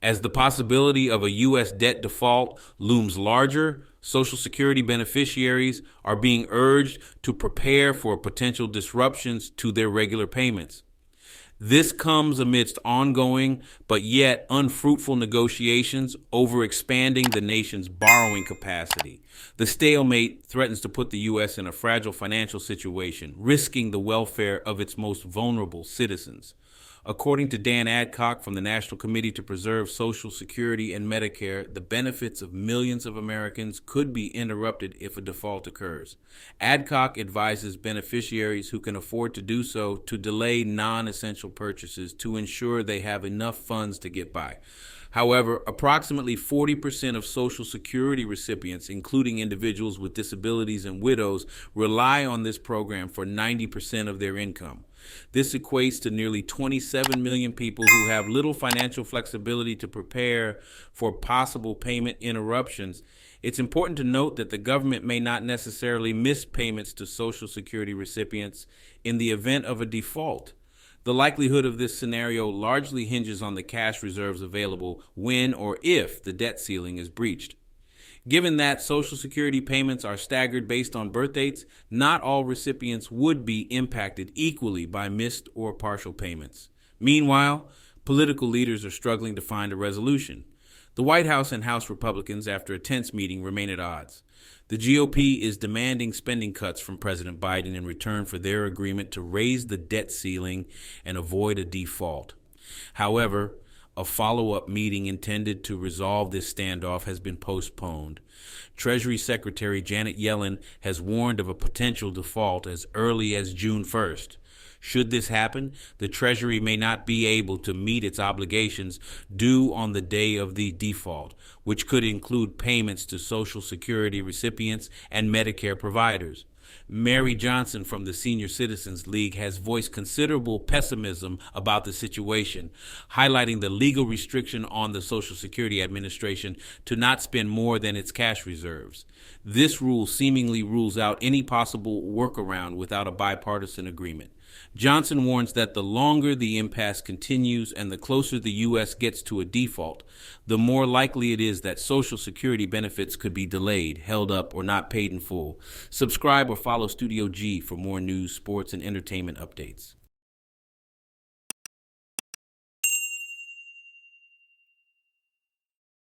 As the possibility of a U.S. debt default looms larger, Social Security beneficiaries are being urged to prepare for potential disruptions to their regular payments. This comes amidst ongoing but yet unfruitful negotiations over expanding the nation's borrowing capacity. The stalemate threatens to put the U.S. in a fragile financial situation, risking the welfare of its most vulnerable citizens. According to Dan Adcock from the National Committee to Preserve Social Security and Medicare, the benefits of millions of Americans could be interrupted if a default occurs. Adcock advises beneficiaries who can afford to do so to delay non-essential purchases to ensure they have enough funds to get by. However, approximately 40% of Social Security recipients, including individuals with disabilities and widows, rely on this program for 90% of their income. This equates to nearly 27 million people who have little financial flexibility to prepare for possible payment interruptions. It's important to note that the government may not necessarily miss payments to Social Security recipients in the event of a default. The likelihood of this scenario largely hinges on the cash reserves available when or if the debt ceiling is breached. Given that Social Security payments are staggered based on birth dates, not all recipients would be impacted equally by missed or partial payments. Meanwhile, political leaders are struggling to find a resolution. The White House and House Republicans, after a tense meeting, remain at odds. The GOP is demanding spending cuts from President Biden in return for their agreement to raise the debt ceiling and avoid a default. However, a follow-up meeting intended to resolve this standoff has been postponed. Treasury Secretary Janet Yellen has warned of a potential default as early as June 1st. Should this happen, the Treasury may not be able to meet its obligations due on the day of the default, which could include payments to Social Security recipients and Medicare providers. Mary Johnson from the Senior Citizens League has voiced considerable pessimism about the situation, highlighting the legal restriction on the Social Security Administration to not spend more than its cash reserves. This rule seemingly rules out any possible workaround without a bipartisan agreement. Johnson warns that the longer the impasse continues and the closer the U.S. gets to a default, the more likely it is that Social Security benefits could be delayed, held up, or not paid in full. Subscribe or follow Studio G for more news, sports, and entertainment updates.